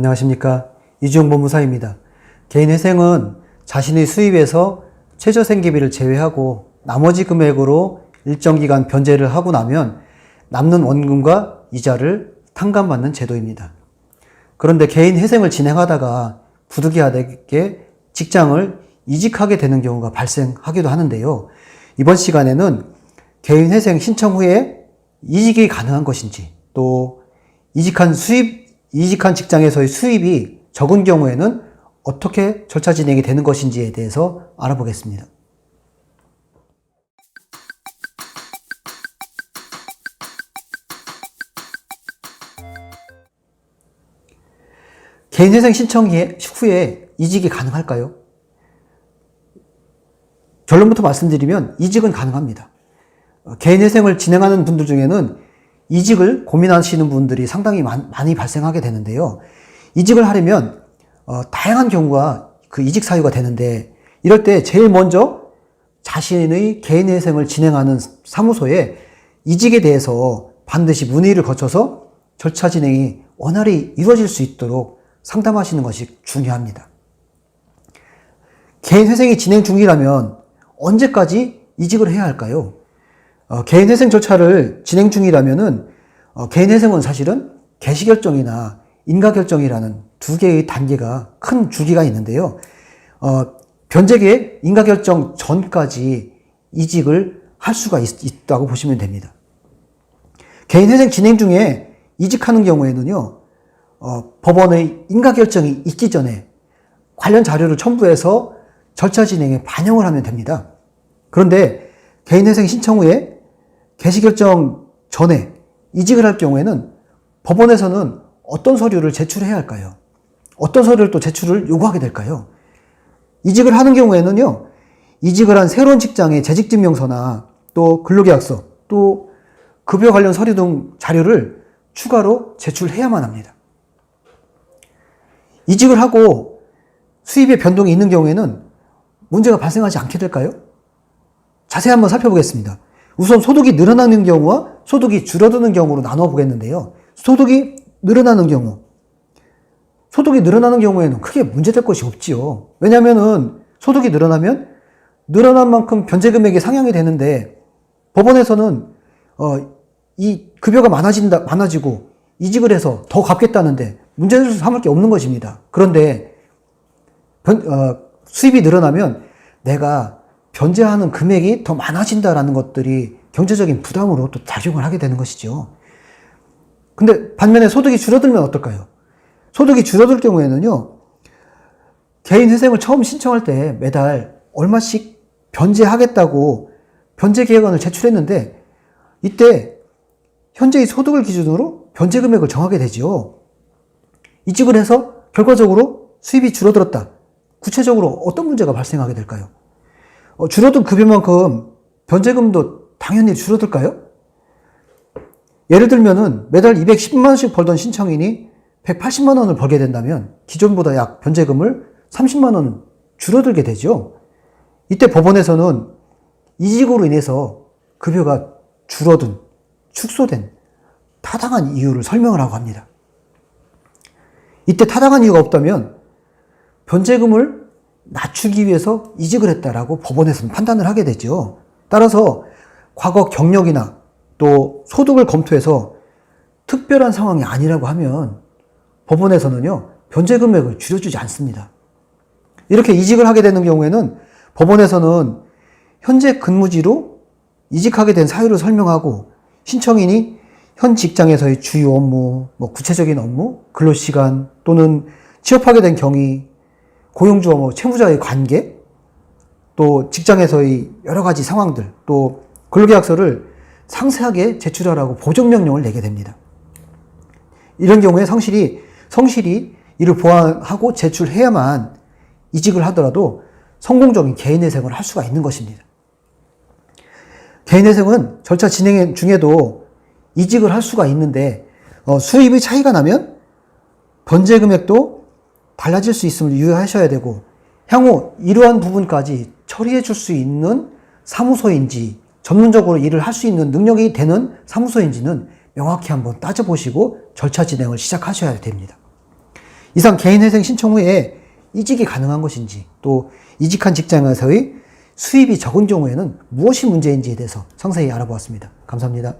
안녕하십니까. 이주영 법무사입니다. 개인회생은 자신의 수입에서 최저생계비를 제외하고 나머지 금액으로 일정 기간 변제를 하고 나면 남는 원금과 이자를 탕감받는 제도입니다. 그런데 개인회생을 진행하다가 부득이하게 직장을 이직하게 되는 경우가 발생하기도 하는데요. 이번 시간에는 개인회생 신청 후에 이직이 가능한 것인지, 또 이직한 직장에서의 수입이 적은 경우에는 어떻게 절차 진행이 되는 것인지에 대해서 알아보겠습니다. 개인회생 신청 후에 이직이 가능할까요? 결론부터 말씀드리면 이직은 가능합니다. 개인회생을 진행하는 분들 중에는 이직을 고민하시는 분들이 상당히 많이 발생하게 되는데요. 이직을 하려면 다양한 경우가 그 이직 사유가 되는데, 이럴 때 제일 먼저 자신의 개인회생을 진행하는 사무소에 이직에 대해서 반드시 문의를 거쳐서 절차 진행이 원활히 이루어질 수 있도록 상담하시는 것이 중요합니다. 개인회생이 진행 중이라면 언제까지 이직을 해야 할까요? 개인회생 절차를 진행 중이라면은 개인회생은 사실은 개시결정이나 인가결정이라는 두 개의 단계가 큰 주기가 있는데요. 변제계획 인가결정 전까지 이직을 할 수가 있다고 보시면 됩니다. 개인회생 진행 중에 이직하는 경우에는요, 법원의 인가결정이 있기 전에 관련 자료를 첨부해서 절차 진행에 반영을 하면 됩니다. 그런데 개인회생 신청 후에 개시결정 전에 이직을 할 경우에는 법원에서는 어떤 서류를 제출해야 할까요? 어떤 서류를 또 제출을 요구하게 될까요? 이직을 하는 경우에는요, 이직을 한 새로운 직장의 재직증명서나 또 근로계약서, 또 급여 관련 서류 등 자료를 추가로 제출해야만 합니다. 이직을 하고 수입에 변동이 있는 경우에는 문제가 발생하지 않게 될까요? 자세히 한번 살펴보겠습니다. 우선 소득이 늘어나는 경우와 소득이 줄어드는 경우로 나눠 보겠는데요. 소득이 늘어나는 경우에는 크게 문제될 것이 없지요. 왜냐하면은 소득이 늘어나면 늘어난 만큼 변제 금액이 상향이 되는데, 법원에서는 이 급여가 많아지고 이직을 해서 더 갚겠다는데 문제를 삼을 게 없는 것입니다. 그런데 수입이 늘어나면 내가 변제하는 금액이 더 많아진다라는 것들이 경제적인 부담으로 또 작용을 하게 되는 것이죠. 근데 반면에 소득이 줄어들면 어떨까요? 소득이 줄어들 경우에는요, 개인회생을 처음 신청할 때 매달 얼마씩 변제하겠다고 변제계획안을 제출했는데, 이때 현재의 소득을 기준으로 변제 금액을 정하게 되죠. 이직을 해서 결과적으로 수입이 줄어들었다. 구체적으로 어떤 문제가 발생하게 될까요? 줄어든 급여만큼 변제금도 당연히 줄어들까요? 예를 들면은 매달 210만 원씩 벌던 신청인이 180만 원을 벌게 된다면 기존보다 약 변제금을 30만 원 줄어들게 되죠. 이때 법원에서는 이직으로 인해서 급여가 줄어든, 축소된 타당한 이유를 설명을 하고 합니다. 이때 타당한 이유가 없다면 변제금을 낮추기 위해서 이직을 했다라고 법원에서는 판단을 하게 되죠. 따라서 과거 경력이나 또 소득을 검토해서 특별한 상황이 아니라고 하면 법원에서는요, 변제 금액을 줄여주지 않습니다. 이렇게 이직을 하게 되는 경우에는 법원에서는 현재 근무지로 이직하게 된 사유를 설명하고, 신청인이 현 직장에서의 주요 업무, 구체적인 업무, 근로시간 또는 취업하게 된 경위, 고용주와 채무자의 관계, 또 직장에서의 여러 가지 상황들, 또 근로계약서를 상세하게 제출하라고 보정명령을 내게 됩니다. 이런 경우에 성실히 이를 보완하고 제출해야만 이직을 하더라도 성공적인 개인회생을 할 수가 있는 것입니다. 개인회생은 절차 진행 중에도 이직을 할 수가 있는데, 수입의 차이가 나면 변제 금액도 달라질 수 있음을 유의하셔야 되고, 향후 이러한 부분까지 처리해 줄 수 있는 사무소인지, 전문적으로 일을 할 수 있는 능력이 되는 사무소인지는 명확히 한번 따져보시고 절차 진행을 시작하셔야 됩니다. 이상 개인회생 신청 후에 이직이 가능한 것인지, 또 이직한 직장에서의 수입이 적은 경우에는 무엇이 문제인지에 대해서 상세히 알아보았습니다. 감사합니다.